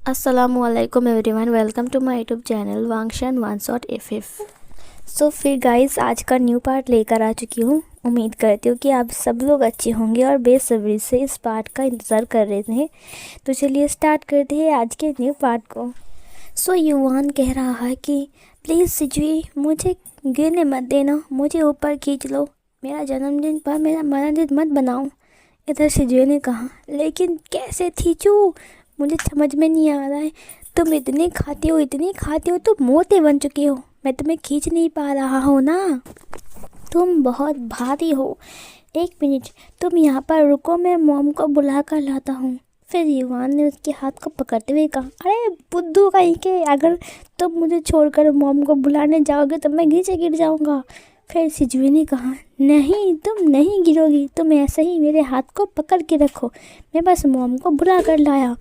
अस्सलामुअलैकुम everyone, welcome to my YouTube channel वांगशन one shot FF. So फिर guys, आज का न्यू पार्ट लेकर आ चुकी हूँ। उम्मीद करती हूँ कि आप सब लोग अच्छे होंगे और बेसब्री से इस पार्ट का इंतज़ार कर रहे थे। तो चलिए स्टार्ट करते हैं आज के न्यू पार्ट को। सो युवान कह रहा है कि प्लीज़ सिजवी, मुझे गिरने मत देना, मुझे ऊपर खींच लो, मेरा जन्मदिन पर मेरा मरणदिन मत बनाओ। इधर सिजवी ने कहा, लेकिन कैसे खींचूं, मुझे समझ में नहीं आ रहा है। तुम इतनी खाती हो, तुम मोटे बन चुके हो, मैं तुम्हें खींच नहीं पा रहा हूँ ना, तुम बहुत भारी हो। एक मिनट, तुम यहाँ पर रुको, मैं मॉम को बुला कर लाता हूँ। फिर युवान ने उसके हाथ को पकड़ते हुए कहा, अरे बुद्धू कहीं के, अगर तुम मुझे छोड़कर मॉम को बुलाने जाओगे तो मैं नीचे गिर जाऊँगा। फिर सिजवी ने कहा, नहीं तुम नहीं गिरोगी, तुम ऐसे ही मेरे हाथ को पकड़ के रखो, मैं बस मॉम को बुला कर लाया।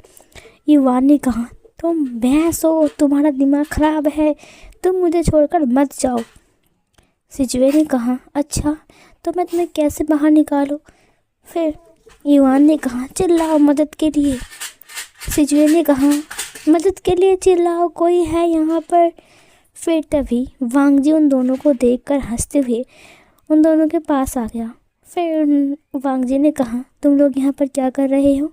युवान ने कहा, तुम भैंस हो, तुम्हारा दिमाग खराब है, तुम मुझे छोड़कर मत जाओ। सिजवे ने कहा, अच्छा तो मैं तुम्हें कैसे बाहर निकालूं? फिर युवान ने कहा, चिल्लाओ मदद के लिए। सिजवे ने कहा, मदद के लिए चिल्लाओ, कोई है यहाँ पर? फिर तभी वांगजी उन दोनों को देखकर हंसते हुए उन दोनों के पास आ गया। फिर वांगजी ने कहा, तुम लोग यहाँ पर क्या कर रहे हो?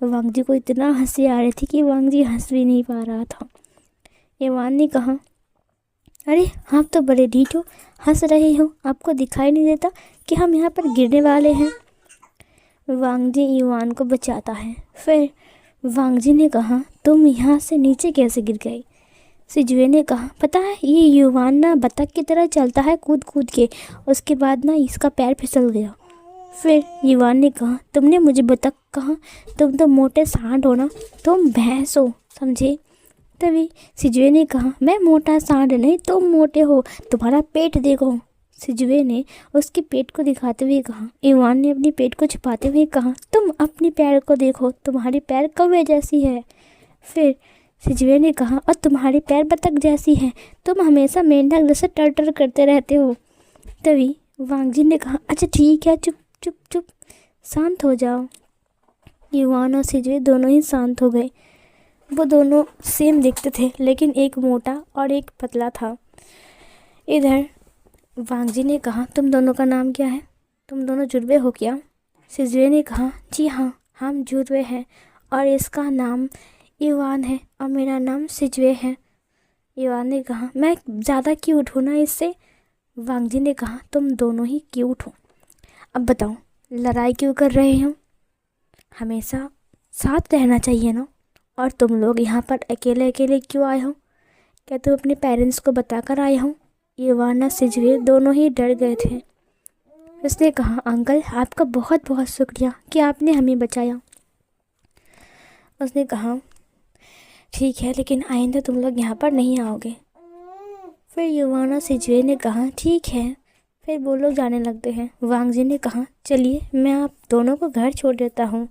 वांगजी को इतना हंसी आ रही थी कि वांगजी हंस भी नहीं पा रहा था। युवान ने कहा, अरे आप तो बड़े ढीठ हो, हंस रहे हो, आपको दिखाई नहीं देता कि हम यहाँ पर गिरने वाले हैं? वांगजी युवान को बचाता है। फिर वांगजी ने कहा, तुम यहाँ से नीचे कैसे गिर गए? सिजवे ने कहा, पता है ये युवान ना बतख की तरह चलता है कूद कूद के, उसके बाद ना इसका पैर फिसल गया। फिर युवान ने कहा, तुमने मुझे बतख कहा, तुम तो मोटे सांड हो ना, तुम भैंस हो, समझे? तभी सिजवे ने कहा, मैं मोटा सांड नहीं, तुम मोटे हो, तुम्हारा पेट देखो। सिजवे ने उसके पेट को दिखाते हुए कहा। युवान ने अपनी पेट को छुपाते हुए कहा, तुम अपनी पैर को देखो, तुम्हारी पैर कौवे जैसी है। फिर सिजवे ने कहा, और तुम्हारी पैर बतख जैसी है, तुम हमेशा मेंढक जैसे टर टर करते रहते हो। तभी वांगजी ने कहा, अच्छा ठीक है, चुप चुप चुप, शांत हो जाओ। युवान और सिजवे दोनों ही शांत हो गए। वो दोनों सेम दिखते थे, लेकिन एक मोटा और एक पतला था। इधर वांगजी ने कहा, तुम दोनों का नाम क्या है? तुम दोनों जुड़वे हो क्या? सिजवे ने कहा, जी हाँ, हम जुड़वे हैं, और इसका नाम युवान है और मेरा नाम सिजवे है। युवान ने कहा, मैं ज़्यादा क्यूट हूँ ना इससे? वांगजी ने कहा, तुम दोनों ही क्यूट हो। अब बताओ, लड़ाई क्यों कर रहे हो? हमेशा साथ रहना चाहिए ना। और तुम लोग यहाँ पर अकेले अकेले क्यों आए हो? क्या तुम अपने पेरेंट्स को बताकर आए हो? युवान और सिजवे दोनों ही डर गए थे। उसने कहा, अंकल आपका बहुत बहुत शुक्रिया कि आपने हमें बचाया। उसने कहा, ठीक है, लेकिन आइंदा तुम लोग यहाँ पर नहीं आओगे। फिर युवान और सिजवे ने कहा, ठीक है। फिर वो लोग जाने लगते हैं। वांगजी ने कहा, चलिए मैं आप दोनों को घर छोड़ देता हूँ।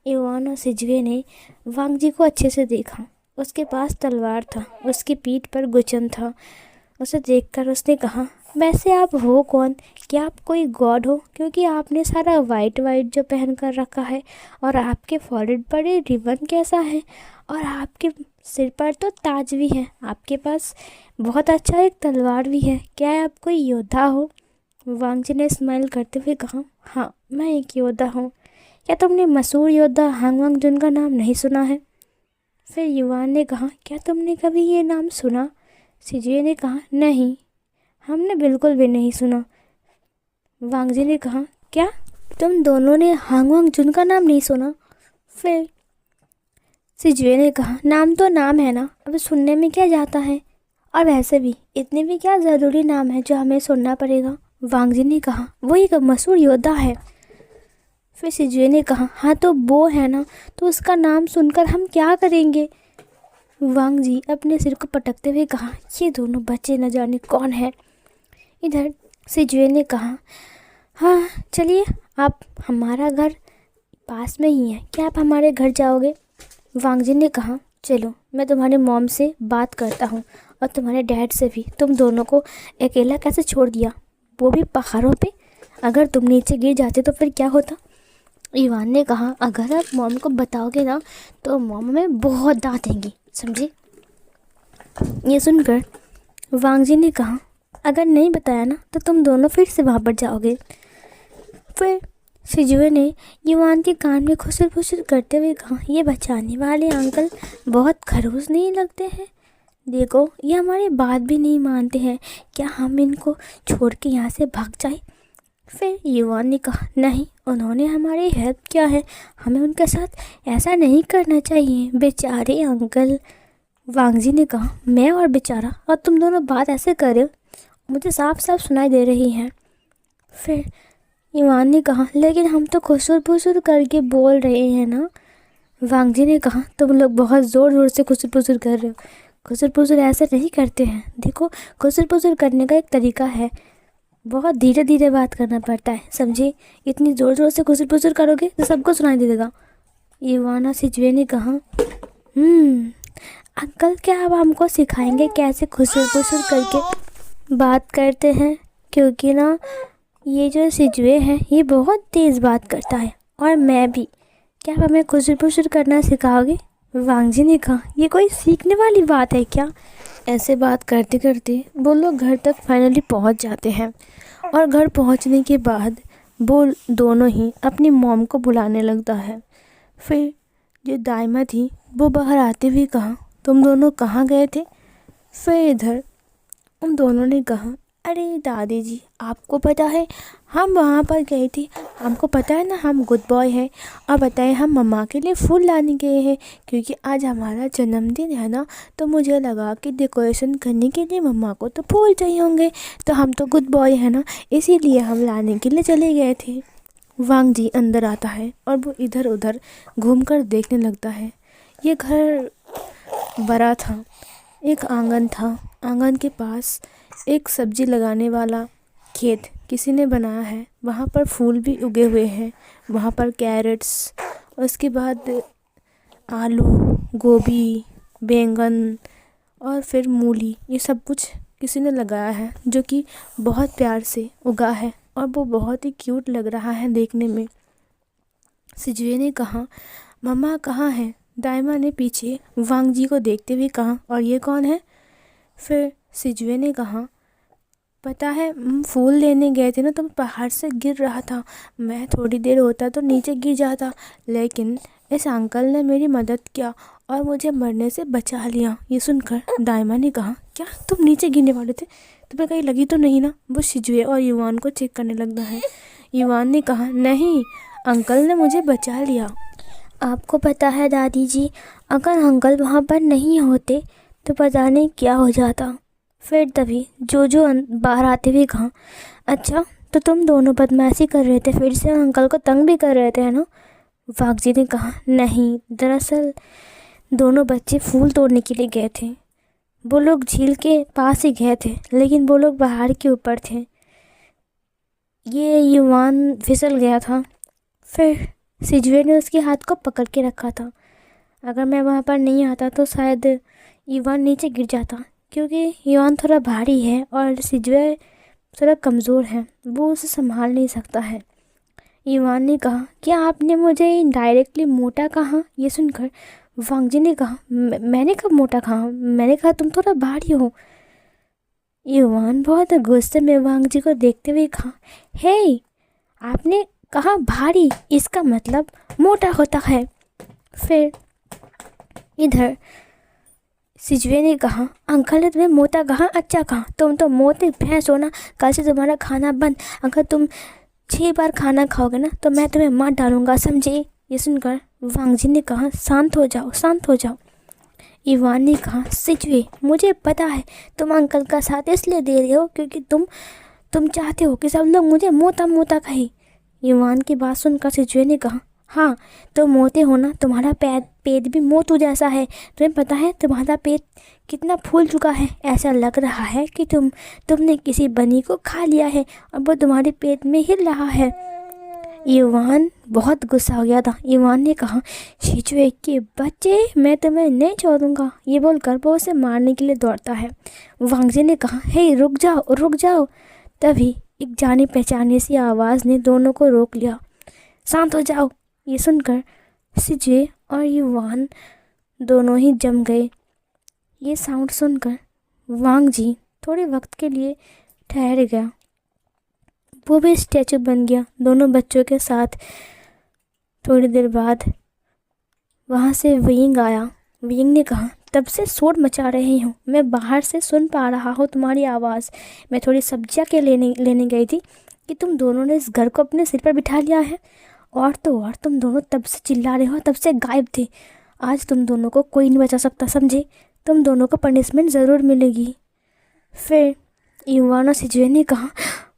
युवान और सिजवे ने वांगजी को अच्छे से देखा। उसके पास तलवार था, उसकी पीठ पर गुचन था। उसे देखकर उसने कहा, वैसे आप हो कौन? क्या आप कोई गॉड हो? क्योंकि आपने सारा वाइट वाइट जो पहन कर रखा है, और आपके फॉरहेड पर ये रिबन कैसा है, और आपके सिर पर तो ताज भी है, आपके पास बहुत अच्छा एक तलवार भी है, क्या आप कोई योद्धा हो? वांगजी ने स्माइल करते हुए कहा, हाँ मैं एक योद्धा हूँ। क्या तुमने मशहूर योद्धा हांग वांग जुन का नाम नहीं सुना है? फिर युवान ने कहा, क्या तुमने कभी ये नाम सुना? सिजवे ने कहा, नहीं, हमने बिल्कुल भी नहीं सुना। वांगजी ने कहा, क्या तुम दोनों ने हांग वांग जुन का नाम नहीं सुना? फिर सिजवे ने कहा, नाम तो नाम है ना, अब सुनने में क्या जाता है, और वैसे भी इतने भी क्या ज़रूरी नाम है जो हमें सुनना पड़ेगा? वांगजी ने कहा, वो एक मशहूर योद्धा है। फिर सिजवे ने कहा, हाँ तो वो है ना, तो उसका नाम सुनकर हम क्या करेंगे? वांगजी अपने सिर को पटकते हुए कहा, ये दोनों बच्चे न जाने कौन है। इधर सिजवे ने कहा, हाँ चलिए, आप, हमारा घर पास में ही है, क्या आप हमारे घर जाओगे? वांगजी ने कहा, चलो मैं तुम्हारी मॉम से बात करता हूँ और तुम्हारे डैड से भी, तुम दोनों को अकेला कैसे छोड़ दिया, वो भी पहाड़ों पे? अगर तुम नीचे गिर जाते तो फिर क्या होता? ईवान ने कहा, अगर आप मॉम को बताओगे ना तो मॉम हमें बहुत डांटेंगी, समझी। ये सुनकर वांग जी ने कहा, अगर नहीं बताया ना तो तुम दोनों फिर से वहाँ पर जाओगे। फिर सिजुए ने युवान के कान में खुसर फुसर करते हुए कहा, ये बचाने वाले अंकल बहुत खड़ूस नहीं लगते हैं। देखो, ये हमारी बात भी नहीं मानते हैं, क्या हम इनको छोड़ के यहाँ से भाग जाए। फिर युवान ने कहा, नहीं, उन्होंने हमारी हेल्प किया है, हमें उनके साथ ऐसा नहीं करना चाहिए, बेचारे अंकल। वांग जी ने कहा, मैं और बेचारा और तुम दोनों बात ऐसे कर रहे हो, मुझे साफ साफ सुनाई दे रही है। फिर युवान ने कहा, लेकिन हम तो खुसुर फुसुर करके बोल रहे हैं ना। वांग जी ने कहा, तुम लोग बहुत ज़ोर ज़ोर से खुसुर फुसुर कर रहे हो, खुसुर फुसुर ऐसे नहीं करते हैं। देखो, खुसुर फुसुर करने का एक तरीका है, बहुत धीरे धीरे बात करना पड़ता है, समझे। इतनी ज़ोर ज़ोर से खुसुर फुसुर करोगे तो सबको सुनाई दे देगा। युवान और सिजुए ने कहा, अंकल, क्या आप हमको सिखाएंगे कैसे खुसुर फुसुर करके बात करते हैं, क्योंकि ना ये जो सिजुए है ये बहुत तेज़ बात करता है और मैं भी, क्या आप हमें खुसुर फुसुर करना सिखाओगे। वांग जी ने कहा, ये कोई सीखने वाली बात है क्या। ऐसे बात करते करते वो लोग घर तक फाइनली पहुंच जाते हैं और घर पहुंचने के बाद वो दोनों ही अपनी मॉम को बुलाने लगता है। फिर जो दाइमा थी वो बाहर आते हुए कहा, तुम दोनों कहाँ गए थे। फिर इधर उन दोनों ने कहा, अरे दादी जी, आपको पता है हम वहाँ पर गए थे, हमको पता है ना हम गुड बॉय हैं, और बताएं हम मम्मा के लिए फूल लाने गए हैं, क्योंकि आज हमारा जन्मदिन है ना, तो मुझे लगा कि डेकोरेशन करने के लिए मम्मा को तो फूल चाहिए होंगे, तो हम तो गुड बॉय हैं ना, इसीलिए हम लाने के लिए चले गए थे। वांग जी अंदर आता है और वो इधर उधर घूमकर देखने लगता है। ये घर बड़ा था, एक आंगन था, आंगन के पास एक सब्जी लगाने वाला खेत किसी ने बनाया है, वहाँ पर फूल भी उगे हुए हैं, वहाँ पर कैरेट्स, उसके बाद आलू, गोभी, बैंगन और फिर मूली, ये सब कुछ किसी ने लगाया है जो कि बहुत प्यार से उगा है और वो बहुत ही क्यूट लग रहा है देखने में। सिजुए ने कहा, मम्मा कहाँ है। दाइमा ने पीछे वांग जी को देखते हुए कहा, और ये कौन है। फिर सिजुए ने कहा, पता है फूल लेने गए थे ना तो पहाड़ से गिर रहा था, मैं थोड़ी देर होता तो नीचे गिर जाता, लेकिन इस अंकल ने मेरी मदद किया और मुझे मरने से बचा लिया। ये सुनकर दाइमा ने कहा, क्या तुम नीचे गिरने वाले थे, तुम्हें कहीं लगी तो नहीं ना। वो सिजुए और युवान को चेक करने लगता है। युवान ने कहा, नहीं, अंकल ने मुझे बचा लिया। आपको पता है दादी जी, अगर अंकल वहाँ पर नहीं होते तो पता नहीं क्या हो जाता। फिर तभी जो बाहर आते हुए कहा, अच्छा तो तुम दोनों बदमाशी कर रहे थे, फिर से अंकल को तंग भी कर रहे थे, है ना। वाघ जी ने कहा, नहीं, दरअसल दोनों बच्चे फूल तोड़ने के लिए गए थे, वो लोग झील के पास ही गए थे, लेकिन वो लोग पहाड़ के ऊपर थे, ये युवान फिसल गया था। फिर सिजुए ने उसके हाथ को पकड़ के रखा था, अगर मैं वहाँ पर नहीं आता तो शायद युवान नीचे गिर जाता, क्योंकि युवान थोड़ा भारी है और सिजुए थोड़ा कमज़ोर है, वो उसे संभाल नहीं सकता है। युवान ने कहा, क्या आपने मुझे डायरेक्टली मोटा कहा। ये सुनकर वांग जी ने कहा, मैंने कब मोटा कहा, मैंने कहा तुम थोड़ा भारी हो। युवान बहुत गुस्से में वांग जी को देखते हुए कहा, हे, आपने कहा भारी, इसका मतलब मोटा होता है। फिर इधर सिजुए ने कहा, अंकल ने तुम्हें मोटा कहा, अच्छा कहा, तुम तो मोटे भैंस हो ना, कल से तुम्हारा खाना बंद, अगर तुम 6 बार खाना खाओगे ना तो मैं तुम्हें मार डालूंगा, समझे। ये सुनकर वांग जी ने कहा, शांत हो जाओ, शांत हो जाओ। युवान ने कहा, सिजुए, मुझे पता है तुम अंकल का साथ इसलिए दे रहे हो क्योंकि तुम चाहते हो कि सब लोग मुझे मोटा मोटा कहे। युवान की बात सुनकर सिजुए ने कहा, हाँ, तो मोटे हो ना, तुम्हारा पेट भी मोटू जैसा है, तुम्हें पता है तुम्हारा पेट कितना फूल चुका है, ऐसा लग रहा है कि तुमने किसी बनी को खा लिया है और वो तुम्हारे पेट में हिल रहा है। युवान बहुत गुस्सा हो गया था। युवान ने कहा, सिजुए के बच्चे, मैं तुम्हें नहीं छोड़ूंगा। ये बोलकर वो उसे मारने के लिए दौड़ता है। वांग जी ने कहा, हे, रुक जाओ, रुक जाओ। तभी एक जानी पहचानी सी आवाज़ ने दोनों को रोक लिया। शांत हो जाओ, ये सुनकर सिजे और युवान दोनों ही जम गए। ये साउंड सुनकर वांग जी थोड़े वक्त के लिए ठहर गया। वो भी स्टैचू बन गया दोनों बच्चों के साथ। थोड़ी देर बाद वहाँ से विंग आया। विंग ने कहा, तब से शोर मचा रही हूँ, मैं बाहर से सुन पा रहा हूँ तुम्हारी आवाज़। मैं थोड़ी सब्जियाँ के लेने गई थी कि तुम दोनों ने इस घर को अपने सिर पर बिठा लिया है। और तो और तुम दोनों तब से चिल्ला रहे हो, तब से गायब थे। आज तुम दोनों को कोई नहीं बचा सकता, समझे? तुम दोनों को पनिशमेंट ज़रूर मिलेगी। फिर युवान और सिजुए ने कहा,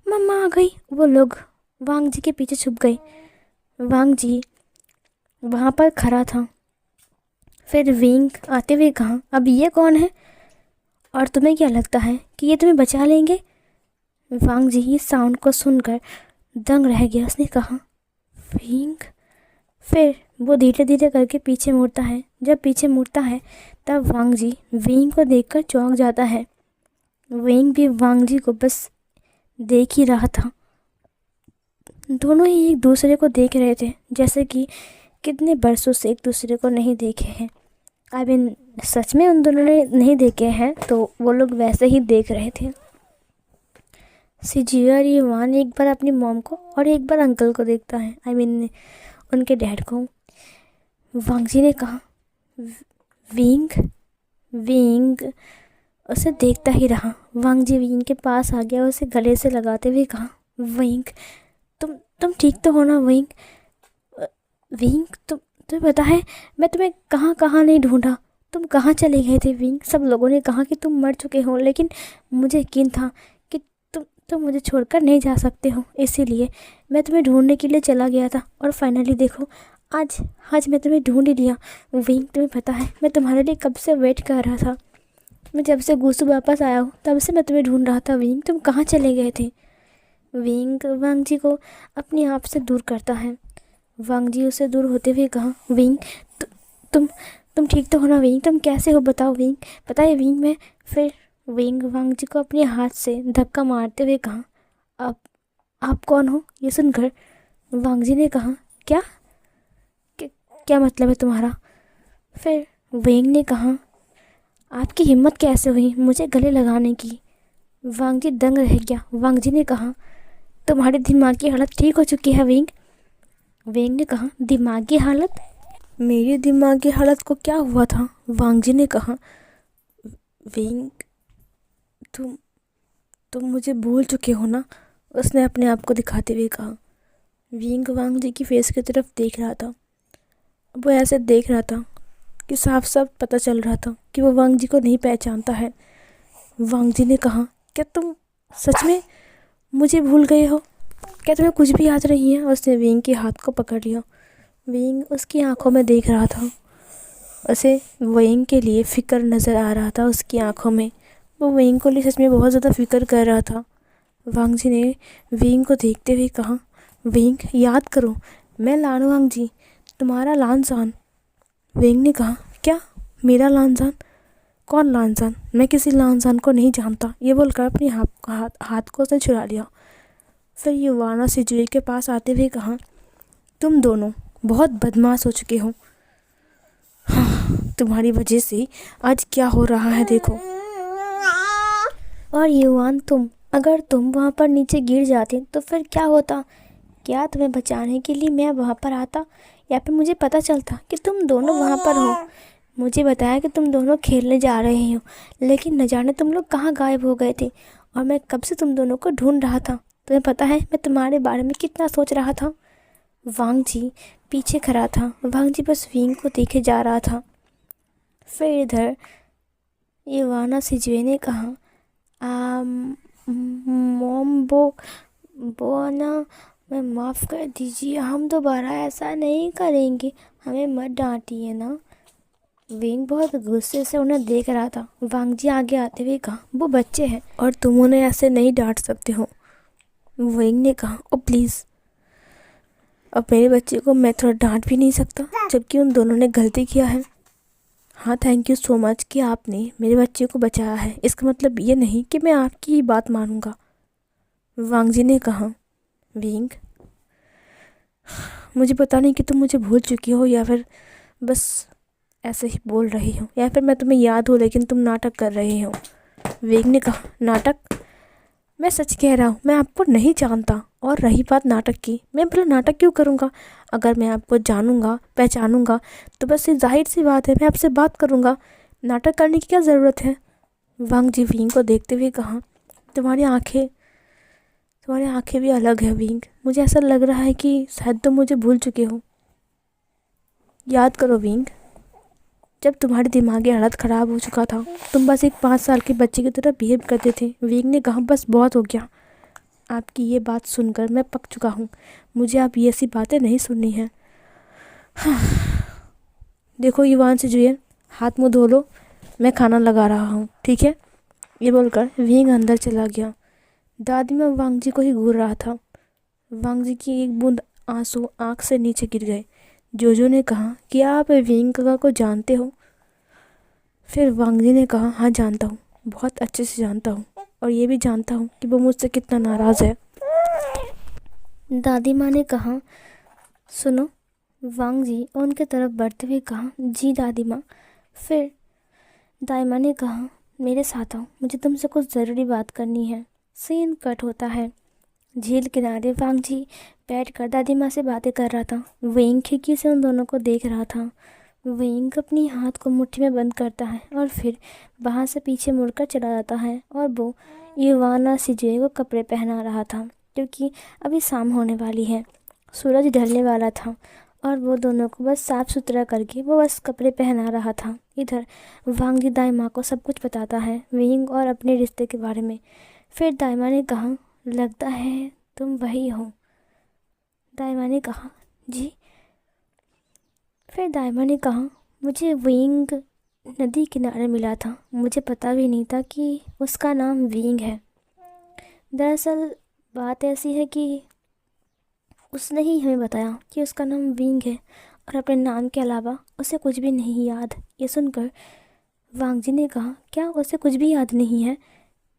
मम्मा आ गई। वो लोग वांग जी के पीछे छुप गए। वांग जी वहाँ पर खड़ा था। फिर विंग आते हुए कहा, अब ये कौन है और तुम्हें क्या लगता है कि ये तुम्हें बचा लेंगे? वांग जी इस साउंड को सुनकर दंग रह गया। उसने कहा, विंग। फिर वो धीरे धीरे करके पीछे मुड़ता है। जब पीछे मुड़ता है तब वांग जी विंग को देखकर चौंक जाता है। विंग भी वांग जी को बस देख ही रहा था। दोनों ही एक दूसरे को देख रहे थे जैसे कि कितने बरसों से एक दूसरे को नहीं देखे हैं। आई मीन सच में उन दोनों ने नहीं देखे हैं, तो वो लोग वैसे ही देख रहे थे। सिजिया और युवान एक बार अपनी मॉम को और एक बार अंकल को देखता है, आई मीन उनके डैड को। वांग जी ने कहा, विंग। विंग उसे देखता ही रहा। वांग जी विंग के पास आ गया, उसे गले से लगाते हुए कहा, विंग तुम ठीक तो हो ना विंग? विंग तुम्हें पता है मैं तुम्हें कहाँ कहाँ नहीं ढूंढा। तुम कहाँ चले गए थे विंग? सब लोगों ने कहा कि तुम मर चुके हो, लेकिन मुझे यकीन था कि तुम मुझे छोड़कर नहीं जा सकते हो, इसीलिए मैं तुम्हें ढूंढने के लिए चला गया था। और फाइनली देखो, आज मैं तुम्हें ढूंढ ही लिया। विंग तुम्हें पता है मैं तुम्हारे लिए कब से वेट कर रहा था। मैं जब से गुस्सू वापस आया हूँ तब से मैं तुम्हें ढूंढ रहा था। विंग तुम कहाँ चले गए थे? विंग वांग जी को अपने आप से दूर करता है। वांग जी उसे दूर होते हुए कहा, विंग तुम ठीक तो हो ना विंग? तुम कैसे हो बताओ विंग? पता है विंग मैं। फिर विंग वांग जी को अपने हाथ से धक्का मारते हुए कहा, आप कौन हो? ये सुनकर वांग जी ने कहा, क्या मतलब है तुम्हारा? फिर विंग ने कहा, आपकी हिम्मत कैसे हुई मुझे गले लगाने की? वांग जी दंग रह गया। वांग जी ने कहा, तुम्हारी दिमाग की हालत ठीक हो चुकी है विंग? विंग ने कहा, दिमागी हालत? मेरी दिमागी हालत को क्या हुआ था? वांग जी ने कहा, विंग तुम मुझे भूल चुके हो ना? उसने अपने आप को दिखाते हुए कहा। विंग वांग जी की फेस की तरफ देख रहा था। वो ऐसे देख रहा था कि साफ साफ पता चल रहा था कि वो वांग जी को नहीं पहचानता है। वांग जी ने कहा, क्या तुम सच में मुझे भूल गए हो? क्या तुम्हें कुछ भी याद नहीं है? उसने विंग के हाथ को पकड़ लिया। विंग उसकी आंखों में देख रहा था। उसे विंग के लिए फ़िक्र नज़र आ रहा था उसकी आंखों में। वो विंग को लिए सच में बहुत ज़्यादा फिक्र कर रहा था। वांग जी ने विंग को देखते हुए कहा, विंग याद करो, मैं लानवांग जी, तुम्हारा लानजान। विंग ने कहा, क्या मेरा लानजान? कौन लानजान? मैं किसी लानजान को नहीं जानता। ये बोलकर अपने हाथ को उसने छुड़ा लिया। फिर युवान और सिजुए के पास आते हुए कहा, तुम दोनों बहुत बदमाश हो चुके हो। तुम्हारी वजह से आज क्या हो रहा है देखो। और युवान अगर तुम वहाँ पर नीचे गिर जाते तो फिर क्या होता? क्या तुम्हें बचाने के लिए मैं वहाँ पर आता, या फिर मुझे पता चलता कि तुम दोनों वहाँ पर हो? मुझे बताया कि तुम दोनों खेलने जा रहे हो, लेकिन न जाने तुम लोग कहाँ गायब हो गए थे। और मैं कब से तुम दोनों को ढूंढ रहा था। तुम्हें पता है मैं तुम्हारे बारे में कितना सोच रहा था। वांग जी पीछे खड़ा था। वांग जी बस विंग को देखे जा रहा था। फिर इधर युवाना सिजुए ने कहा, मॉम वो ना, मैं माफ़ कर दीजिए, हम दोबारा ऐसा नहीं करेंगे, हमें मत डांटिए ना। विंग बहुत गुस्से से उन्हें देख रहा था। वांग जी आगे आते हुए कहा, वो बच्चे हैं और तुम उन्हें ऐसे नहीं डांट सकते हो। विंग ने कहा, ओ प्लीज़, अब मेरे बच्चे को मैं थोड़ा डांट भी नहीं सकता, जबकि उन दोनों ने गलती किया है। हाँ, थैंक यू सो मच कि आपने मेरे बच्चे को बचाया है। इसका मतलब ये नहीं कि मैं आपकी ही बात मानूंगा। वांग जी ने कहा, विंग मुझे पता नहीं कि तुम मुझे भूल चुकी हो या फिर बस ऐसे ही बोल रही हो, या फिर मैं तुम्हें याद हूँ लेकिन तुम नाटक कर रही हो। वेग ने कहा, नाटक? मैं सच कह रहा हूँ, मैं आपको नहीं जानता। और रही बात नाटक की, मैं भला नाटक क्यों करूँगा? अगर मैं आपको जानूँगा, पहचानूँगा तो बस ये जाहिर सी बात है, मैं आपसे बात करूँगा। नाटक करने की क्या ज़रूरत है? वांग जी विंग को देखते हुए कहा, तुम्हारी आंखें भी अलग है विंग। मुझे ऐसा लग रहा है कि शायद तुम मुझे भूल चुके हो। याद करो विंग, जब तुम्हारी दिमागी हालत ख़राब हो चुका था, तुम बस एक 5 साल के बच्चे की तरह बिहेव करते थे। विंग ने कहा, बस बहुत हो गया। आपकी ये बात सुनकर मैं पक चुका हूँ। मुझे आप ये ऐसी बातें नहीं सुननी हैं। देखो युवान से जुए, हाथ मुँह धो लो, मैं खाना लगा रहा हूँ, ठीक है? ये बोलकर विंग अंदर चला गया। दादी माँ वांग जी को ही घूर रहा था। वांग जी की एक बूंद आंसू आँख से नीचे गिर गए। जोजो ने कहा, क्या आप विंग काका को जानते हो? फिर वांग जी ने कहा, हाँ जानता हूँ, बहुत अच्छे से जानता हूँ, और ये भी जानता हूँ कि वो मुझसे कितना नाराज़ है। दादी माँ ने कहा, सुनो। वांग जी उनके तरफ बढ़ते हुए कहा, जी दादी माँ। फिर दाई माँ ने कहा, मेरे साथ आओ, मुझे तुमसे कुछ ज़रूरी बात करनी है। सीन कट होता है। झील किनारे वांग जी बैठकर दादी माँ से बातें कर रहा था। वेइंग खिड़की से उन दोनों को देख रहा था। वेइंग अपनी हाथ को मुट्ठी में बंद करता है और फिर वहाँ से पीछे मुड़कर चला जाता है, और वो युवाना सिजुए को कपड़े पहना रहा था क्योंकि अभी शाम होने वाली है। सूरज ढलने वाला था और वो दोनों को बस साफ़ सुथरा करके वो बस कपड़े पहना रहा था। इधर वांग जी दाई माँ को सब कुछ बताता है वेइंग और अपने रिश्ते के बारे में। फिर दाई माँ ने कहा, लगता है तुम वही हो। दाई माँ ने कहा, जी। फिर दाई माँ ने कहा, मुझे वेइंग नदी किनारे मिला था, मुझे पता भी नहीं था कि उसका नाम वेइंग है। दरअसल बात ऐसी है कि उसने ही हमें बताया कि उसका नाम वेइंग है और अपने नाम के अलावा उसे कुछ भी नहीं याद। ये सुनकर वांग जी ने कहा, क्या उसे कुछ भी याद नहीं है?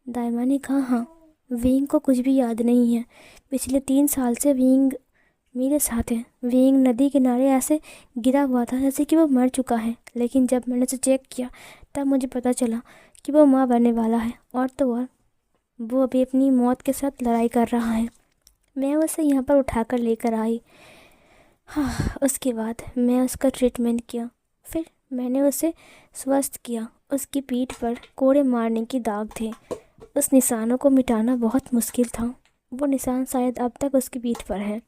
दाई माँ ने कहा, हाँ, वेइंग को कुछ भी याद नहीं है। पिछले 3 साल से वेइंग मेरे साथ है। वेइंग नदी किनारे ऐसे गिरा हुआ था जैसे कि वो मर चुका है, लेकिन जब मैंने उसे चेक किया तब मुझे पता चला कि वो माँ बनने वाला है, और तो और वो अभी अपनी मौत के साथ लड़ाई कर रहा है। मैं उसे यहाँ पर उठाकर लेकर आई। हाँ, उसके बाद मैं उसका ट्रीटमेंट किया, फिर मैंने उसे स्वस्थ किया। उसकी पीठ पर कोड़े मारने की दाग थे। उस निशानों को मिटाना बहुत मुश्किल था। वो निशान शायद अब तक उसकी पीठ पर है।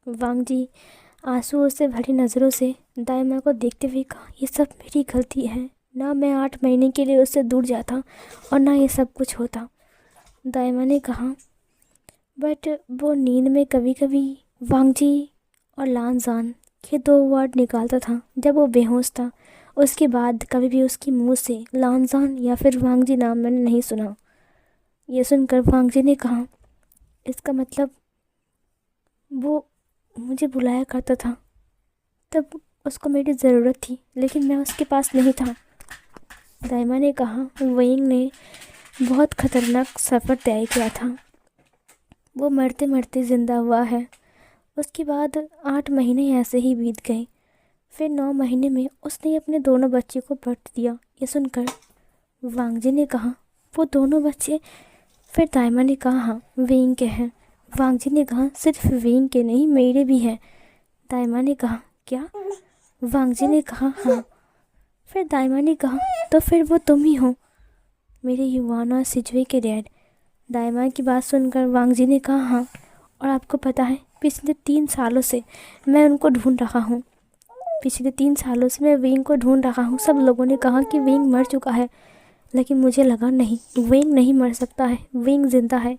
वांग जी आंसुओं से भरी नज़रों से दाई माँ को देखते हुए कहा, ये सब मेरी गलती है। ना मैं 8 महीने के लिए उससे दूर जाता और ना ये सब कुछ होता। दाई माँ ने कहा, बट वो नींद में कभी कभी वांग जी और लानजान के 2 वर्ड निकालता था जब वो बेहोश था। उसके बाद कभी भी उसके मुंह से लानजान या फिर वांग जी नाम मैंने नहीं सुना। ये सुनकर वांग जी ने कहा, इसका मतलब वो मुझे बुलाया करता था, तब उसको मेरी ज़रूरत थी, लेकिन मैं उसके पास नहीं था। दाई माँ ने कहा, वेइंग ने बहुत ख़तरनाक सफ़र तय किया था। वो मरते मरते ज़िंदा हुआ है। उसके बाद 8 महीने ऐसे ही बीत गए। फिर 9 महीने में उसने अपने दोनों बच्चे को बर्थ दिया। ये सुनकर वांग जी ने कहा, वो दोनों बच्चे? फिर दाई माँ ने कहा, हाँ, वेइंग के हैं। वांग जी ने कहा, सिर्फ वेइंग के नहीं, मेरे भी हैं। दाई माँ ने कहा, क्या? वांग जी ने कहा, हाँ। फिर दाई माँ ने कहा, तो फिर वो तुम ही हो, मेरे युवाना सिजुए के डैड। दाई माँ की बात सुनकर वांग जी ने कहा, हाँ, और आपको पता है पिछले 3 सालों से मैं उनको ढूंढ रहा हूँ। पिछले 3 सालों से मैं वेइंग को ढूंढ रहा हूँ। सब लोगों ने कहा कि वेइंग मर चुका है, लेकिन मुझे लगा नहीं, वेइंग नहीं मर सकता है, वेइंग ज़िंदा है।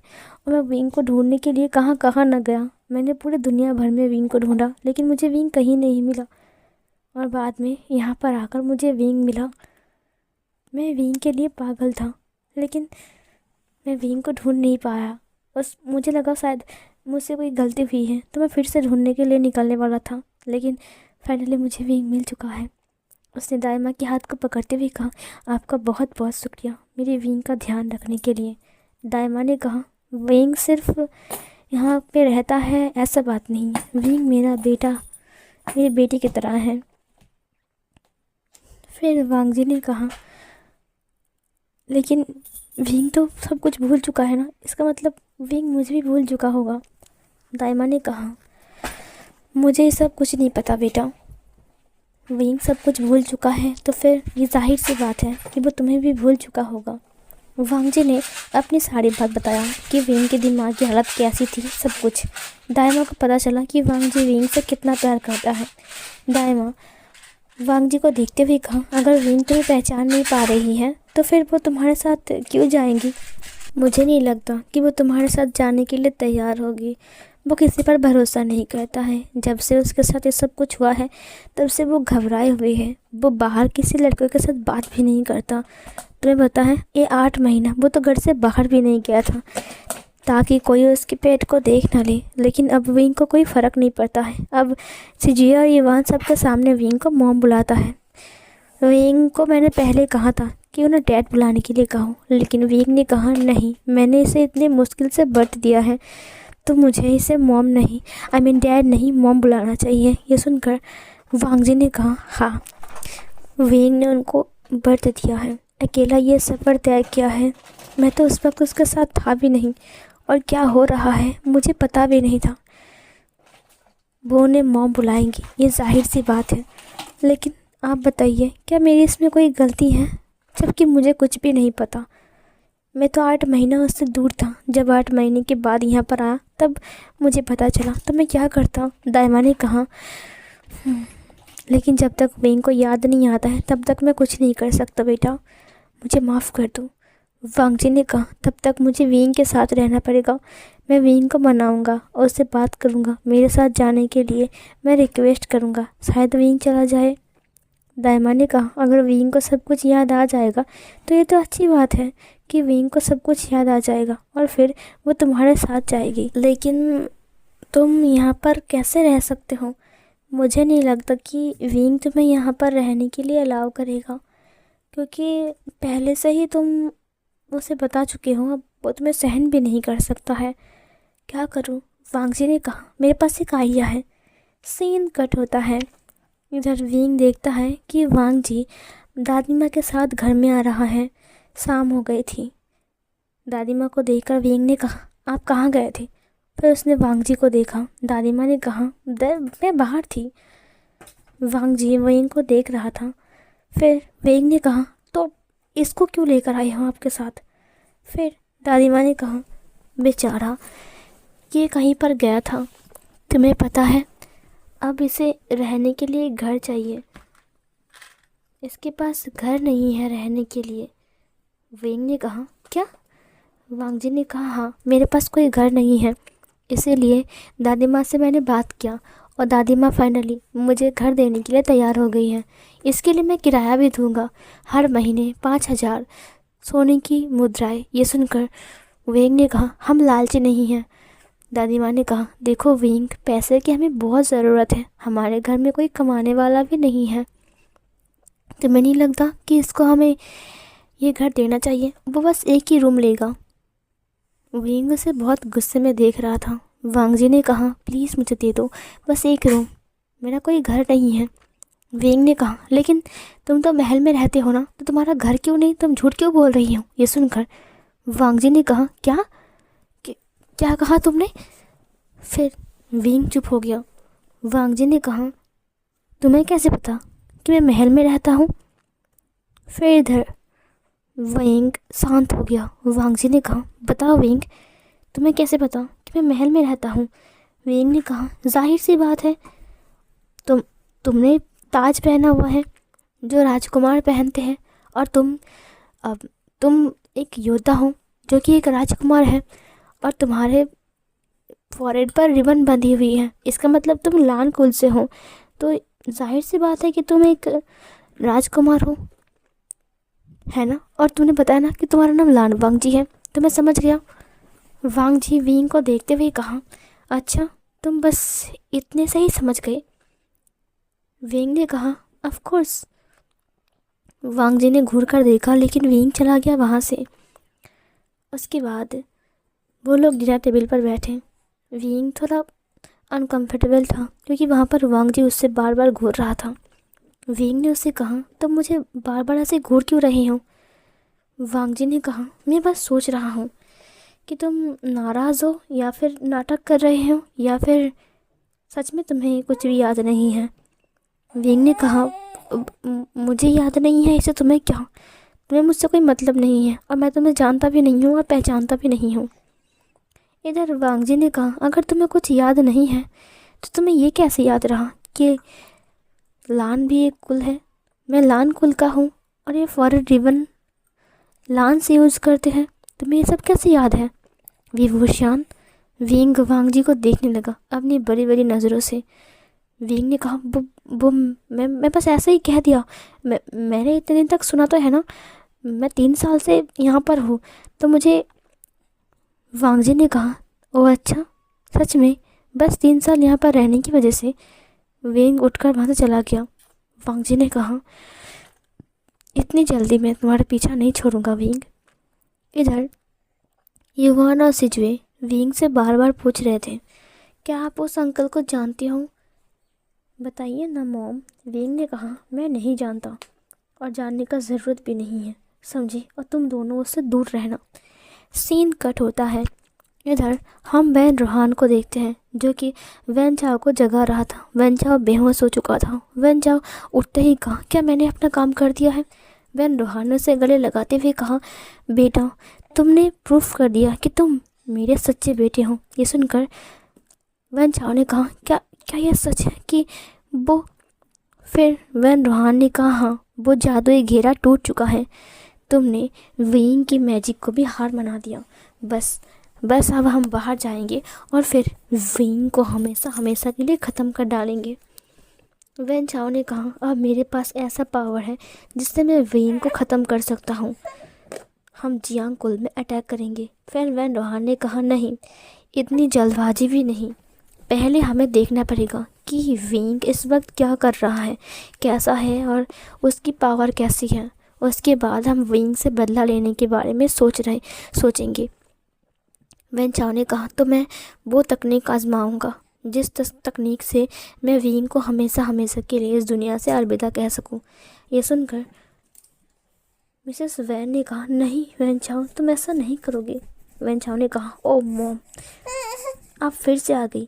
और मैं वेइंग को ढूंढने के लिए कहाँ कहाँ न गया। मैंने पूरे दुनिया भर में वेइंग को ढूंढा, लेकिन मुझे वेइंग कहीं नहीं मिला। और बाद में यहाँ पर आकर मुझे वेइंग मिला। मैं वेइंग के लिए पागल था, लेकिन मैं वेइंग को ढूंढ नहीं पाया। बस मुझे लगा शायद मुझसे कोई गलती हुई है, तो मैं फिर से ढूंढने के लिए निकलने वाला था, लेकिन फाइनली मुझे वेइंग मिल चुका है। उसने दाई माँ के हाथ को पकड़ते हुए कहा, आपका बहुत बहुत शुक्रिया मेरी वेइंग का ध्यान रखने के लिए। दाई माँ ने कहा, वेइंग सिर्फ यहाँ पे रहता है, ऐसा बात नहीं है। विंग मेरा बेटा, मेरी बेटी की तरह है। फिर वांग जी ने कहा, लेकिन विंग तो सब कुछ भूल चुका है ना, इसका मतलब विंग मुझे भी भूल चुका होगा। दाइमा ने कहा, मुझे ये सब कुछ नहीं पता बेटा। विंग सब कुछ भूल चुका है तो फिर ये जाहिर सी बात है कि वो तुम्हें भी भूल चुका होगा। वांग जी ने अपनी सारी बात बताया कि विंग के दिमाग की हालत कैसी थी, सब कुछ। दाइमा को पता चला कि वांग जी विंग से कितना प्यार करता है। दाइमा वांग जी को देखते हुए कहा, अगर विंग तुम्हें पहचान नहीं पा रही है तो फिर वो तुम्हारे साथ क्यों जाएंगी? मुझे नहीं लगता कि वो तुम्हारे साथ जाने के लिए तैयार होगी। वो किसी पर भरोसा नहीं करता है। जब से उसके साथ ये सब कुछ हुआ है तब से वो घबराए हुए है। वो बाहर किसी लड़के के साथ बात भी नहीं करता। तुम्हें पता है, ये 8 महीना वो तो घर से बाहर भी नहीं गया था ताकि कोई उसके पेट को देख ना ले। लेकिन अब विंग को कोई फ़र्क नहीं पड़ता है। अब सिजिया और इवान सबके सामने विंग को मॉम बुलाता है। विंग को मैंने पहले कहा था कि उन्हें डैड बुलाने के लिए कहो, लेकिन विंग ने कहा नहीं, मैंने इसे इतनी मुश्किल से बर्थ दिया है तो मुझे इसे मॉम नहीं, आई मीन डैड नहीं, मॉम बुलाना चाहिए। ये सुनकर वांग जी ने कहा, हाँ, विंग ने उनको बर्थ दिया है, अकेला ये सफ़र तय किया है। मैं तो उस वक्त उसके साथ था भी नहीं और क्या हो रहा है मुझे पता भी नहीं था। वो उन्हें मॉम बुलाएंगी, ये जाहिर सी बात है। लेकिन आप बताइए, क्या मेरी इसमें कोई गलती है, जबकि मुझे कुछ भी नहीं पता। मैं तो 8 महीना उससे दूर था। जब 8 महीने के बाद यहाँ पर आया तब मुझे पता चला, तो मैं क्या करता? दाइमा ने कहा, लेकिन जब तक विंग को याद नहीं आता है तब तक मैं कुछ नहीं कर सकता बेटा, मुझे माफ़ कर दो। वांग जी ने कहा, तब तक मुझे विंग के साथ रहना पड़ेगा। मैं विंग को मनाऊंगा और उससे बात करूंगा, मेरे साथ जाने के लिए मैं रिक्वेस्ट करूंगा, शायद विंग चला जाए। दाइमा ने कहा, अगर विंग को सब कुछ याद आ जाएगा तो ये तो अच्छी बात है कि विंग को सब कुछ याद आ जाएगा और फिर वो तुम्हारे साथ जाएगी। लेकिन तुम यहाँ पर कैसे रह सकते हो? मुझे नहीं लगता कि विंग तुम्हें यहाँ पर रहने के लिए अलाउ करेगा, क्योंकि पहले से ही तुम उसे बता चुके हो। अब वो तुम्हें सहन भी नहीं कर सकता है। क्या करूँ? वांग जी ने कहा, मेरे पास एक आइडिया है। सीन कट होता है। इधर विंग देखता है कि वांग जी दादी माँ के साथ घर में आ रहा है। शाम हो गई थी। दादी माँ को देखकर विंग ने कहा, आप कहाँ गए थे? फिर उसने वांग जी को देखा। दादी माँ ने कहा, मैं बाहर थी। वांग जी विंग को देख रहा था। फिर विंग ने कहा, तो इसको क्यों लेकर आए हो आपके साथ? फिर दादी माँ ने कहा, बेचारा ये कहीं पर गया था, तुम्हें पता है, अब इसे रहने के लिए घर चाहिए, इसके पास घर नहीं है रहने के लिए। विंग ने कहा, क्या? वांग जी ने कहा, हाँ, मेरे पास कोई घर नहीं है, इसीलिए दादी माँ से मैंने बात किया और दादी माँ फाइनली मुझे घर देने के लिए तैयार हो गई हैं। इसके लिए मैं किराया भी दूंगा, हर महीने 5,000 सोने की मुद्राएं। ये सुनकर विंग ने कहा, हम लालची नहीं हैं। दादी माँ ने कहा, देखो विंग, पैसे की हमें बहुत ज़रूरत है, हमारे घर में कोई कमाने वाला भी नहीं है, तुम्हें नहीं लगता कि इसको हमें ये घर देना चाहिए? वो बस एक ही रूम लेगा। विंग उसे बहुत गुस्से में देख रहा था। वांग जी ने कहा, प्लीज़ मुझे दे दो, बस एक रूम, मेरा कोई घर नहीं है। विंग ने कहा, लेकिन तुम तो महल में रहते हो ना, तो तुम्हारा घर क्यों नहीं? तुम झूठ क्यों बोल रही हो? ये सुनकर वांग जी ने कहा, क्या कहा तुमने? फिर विंग चुप हो गया। वांग जी ने कहा, तुम्हें कैसे पता कि मैं महल में रहता हूँ? फिर इधर विंग शांत हो गया। वांग जी ने कहा, बताओ विंग, तुम्हें कैसे पता कि मैं महल में रहता हूँ? विंग ने कहा, जाहिर सी बात है, तुमने ताज पहना हुआ है जो राजकुमार पहनते हैं, और तुम एक योद्धा हो जो कि एक राजकुमार है, और तुम्हारे फॉरहेड पर रिबन बंधी हुई है, इसका मतलब तुम लान कुल से हो, तो जाहिर सी बात है कि तुम एक राजकुमार हो, है ना? और तूने बताया ना कि तुम्हारा नाम लान वांग जी है, तो मैं समझ गया। वांग जी विंग को देखते हुए कहा, अच्छा, तुम बस इतने से ही समझ गए? विंग ने कहा, ऑफ कोर्स। वांग जी ने घूर कर देखा, लेकिन विंग चला गया वहाँ से। उसके बाद वो लोग डिनर टेबल पर बैठे। विंग थोड़ा अनकंफर्टेबल था क्योंकि वहाँ पर वांग जी उससे बार बार घूर रहा था। विंग ने उससे कहा, तुम मुझे बार बार ऐसे घूर क्यों रहे हो? वांग जी ने कहा, मैं बस सोच रहा हूँ कि तुम नाराज़ हो या फिर नाटक कर रहे हो या फिर सच में तुम्हें कुछ भी याद नहीं है। विंग ने कहा, मुझे याद नहीं है इसे तुम्हें क्या? तुम्हें मुझसे कोई मतलब नहीं है और मैं तुम्हें जानता भी नहीं हूँ और पहचानता भी नहीं हूँ। इधर वांग जी ने कहा, अगर तुम्हें कुछ याद नहीं है तो तुम्हें ये कैसे याद रहा कि लान भी एक कुल है? मैं लान कुल का हूँ और ये फॉरेन रिबन लान से यूज़ करते हैं। तुम्हें ये सब कैसे याद है? विभूषण विंग वांग जी को देखने लगा अपनी बड़ी बड़ी नज़रों से। विंग ने कहा, वो मैं बस ऐसे ही कह दिया। मैंने इतने दिन तक सुना तो है ना, मैं 3 साल से यहाँ पर हूँ तो मुझे। वांग जी ने कहा, ओह अच्छा, सच में बस 3 साल यहाँ पर रहने की वजह से? विंग उठकर वहाँ से चला गया। वांग जी ने कहा, इतनी जल्दी मैं तुम्हारा पीछा नहीं छोड़ूंगा विंग। इधर युवान और सिजुए विंग से बार बार पूछ रहे थे, क्या आप उस अंकल को जानती हो? बताइए ना मॉम। विंग ने कहा, मैं नहीं जानता और जानने का ज़रूरत भी नहीं है, समझी? और तुम दोनों उससे दूर रहना। सीन कट होता है। इधर हम वैन रोहान को देखते हैं जो कि वैन चाओ को जगा रहा था। वैन चाओ बेहोश हो चुका था। वैन चाओ उठते ही कहा, क्या मैंने अपना काम कर दिया है? वैन रोहान ने उसे गले लगाते हुए कहा, बेटा तुमने प्रूफ कर दिया कि तुम मेरे सच्चे बेटे हो। ये सुनकर वैन चाओ ने कहा, क्या क्या यह सच है कि वो? फिर वैन रोहान ने कहा, हाँ, वो जादुई घेरा टूट चुका है। तुमने विंग की मैजिक को भी हार मना दिया। बस अब हम बाहर जाएंगे और फिर विंग को हमेशा हमेशा के लिए ख़त्म कर डालेंगे। वैन चाओ ने कहा, अब मेरे पास ऐसा पावर है जिससे मैं विंग को ख़त्म कर सकता हूँ। हम जियांग कुल में अटैक करेंगे। फिर वैन रोहान ने कहा, नहीं, इतनी जल्दबाजी भी नहीं। पहले हमें देखना पड़ेगा कि विंग इस वक्त क्या कर रहा है, कैसा है और उसकी पावर कैसी है। उसके बाद हम विंग से बदला लेने के बारे में सोचेंगे। वैन चाओ ने कहा, तो मैं वो तकनीक आजमाऊंगा जिस तकनीक से मैं विंग को हमेशा हमेशा के लिए इस दुनिया से अलविदा कह सकूं। ये सुनकर मिसेस वैन ने कहा, नहीं वैन चाओ, तुम ऐसा नहीं करोगे। वैन चाओ ने कहा, ओ मॉम, आप फिर से आ गई।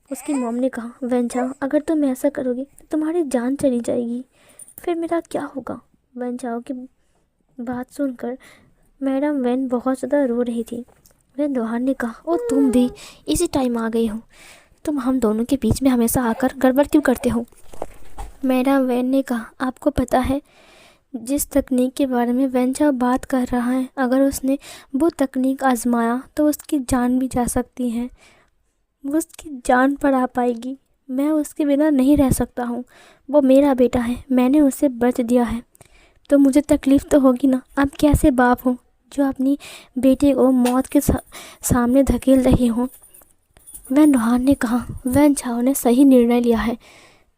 उसकी मॉम ने कहा, वैन चाओ, अगर तुम ऐसा करोगे तो तुम्हारी जान चली जाएगी, फिर मेरा क्या होगा? वैन चाओ की बात सुनकर मैडम वैन बहुत ज़्यादा रो रही थी। वैन रोहान ने कहा, ओ तुम भी इसी टाइम आ गई हो। तुम हम दोनों के बीच में हमेशा आकर गड़बड़ क्यों करते हो? मैडम वैन ने कहा, आपको पता है जिस तकनीक के बारे में वैन चाओ बात कर रहा है, अगर उसने वो तकनीक आजमाया तो उसकी जान भी जा सकती है। वो उसकी जान पर आ पाएगी। मैं उसके बिना नहीं रह सकता हूँ। वो मेरा बेटा है, मैंने उसे बच दिया है, तो मुझे तकलीफ़ तो होगी ना। आप कैसे बाप हो जो अपनी बेटे को मौत के सामने धकेल रहे हो? वैन रोहान ने कहा, वैन चाओ ने सही निर्णय लिया है।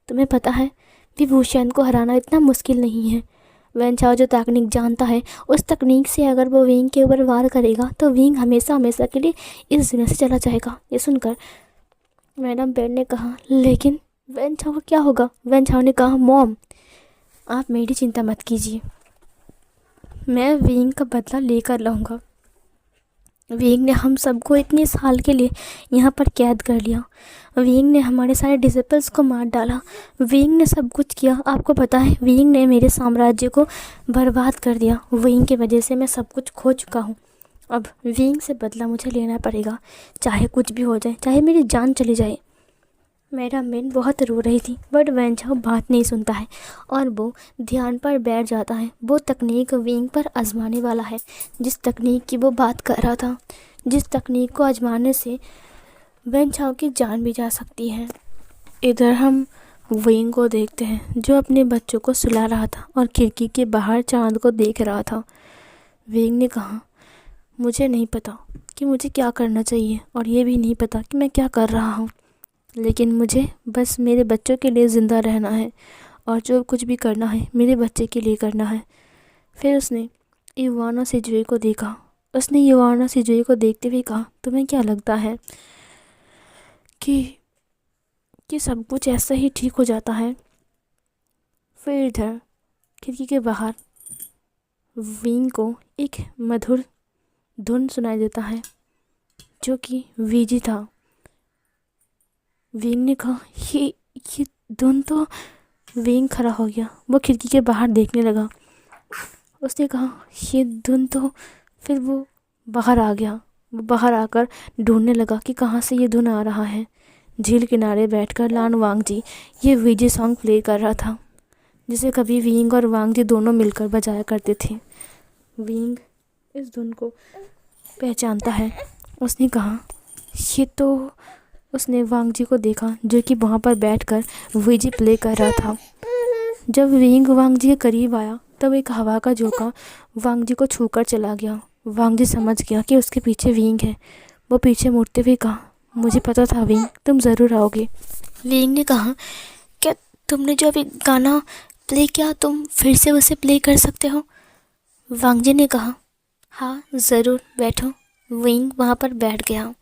तुम्हें पता है विभूषण को हराना इतना मुश्किल नहीं है। वैन चाओ जो तकनीक जानता है, उस तकनीक से अगर वो विंग के ऊपर वार करेगा तो विंग हमेशा हमेशा के लिए इस दुनिया से चला जाएगा। ये सुनकर मैडम बेड ने कहा, लेकिन वैन चाओ क्या होगा? वैन चाओ ने कहा, मॉम आप मेरी चिंता मत कीजिए, मैं विंग का बदला लेकर लाऊंगा। विंग ने हम सबको इतने साल के लिए यहाँ पर कैद कर लिया। विंग ने हमारे सारे डिसिपल्स को मार डाला। विंग ने सब कुछ किया। आपको पता है विंग ने मेरे साम्राज्य को बर्बाद कर दिया। विंग की वजह से मैं सब कुछ खो चुका हूँ। अब विंग से बदला मुझे लेना पड़ेगा, चाहे कुछ भी हो जाए, चाहे मेरी जान चली जाए। मैडम बेन बहुत रो रही थी, बट वैन चाओ बात नहीं सुनता है और वो ध्यान पर बैठ जाता है। वो तकनीक विंग पर आजमाने वाला है, जिस तकनीक की वो बात कर रहा था, जिस तकनीक को आजमाने से वैन चाओ की जान भी जा सकती है। इधर हम विंग को देखते हैं जो अपने बच्चों को सुला रहा था और खिड़की के बाहर चांद को देख रहा था। विंग ने कहा, मुझे नहीं पता कि मुझे क्या करना चाहिए और ये भी नहीं पता कि मैं क्या कर रहा हूँ, लेकिन मुझे बस मेरे बच्चों के लिए ज़िंदा रहना है और जो कुछ भी करना है मेरे बच्चे के लिए करना है। फिर उसने युवाना सिजुए को देखा। उसने युवाना सिजुए को देखते हुए कहा, तुम्हें क्या लगता है कि सब कुछ ऐसा ही ठीक हो जाता है। फिर इधर खिड़की के बाहर विंग को एक मधुर धुन सुनाई देता है जो कि वीजी था। विंग ने कहा, ये धुन तो। विंग खड़ा हो गया, वो खिड़की के बाहर देखने लगा। उसने कहा, ये धुन तो। फिर वो बाहर आ गया। वो बाहर आकर ढूंढने लगा कि कहाँ से ये धुन आ रहा है। झील किनारे बैठकर लान वांगजी ये वीजी सॉन्ग प्ले कर रहा था, जिसे कभी विंग और वांगजी दोनों मिलकर बजाया करते थे। विंग इस धुन को पहचानता है। उसने कहा, ये तो। उसने वांगजी को देखा जो कि वहाँ पर बैठकर वीजी प्ले कर रहा था। जब विंग वांगजी के करीब आया तब एक हवा का झोंका वांगजी को छूकर चला गया। वांगजी समझ गया कि उसके पीछे विंग है। वो पीछे मुड़ते हुए कहा, मुझे पता था विंग, तुम ज़रूर आओगे। विंग ने कहा, क्या तुमने जो अभी गाना प्ले किया तुम फिर से उसे प्ले कर सकते हो? वांगजी ने कहा, हाँ ज़रूर, बैठो। विंग वहाँ पर बैठ गया।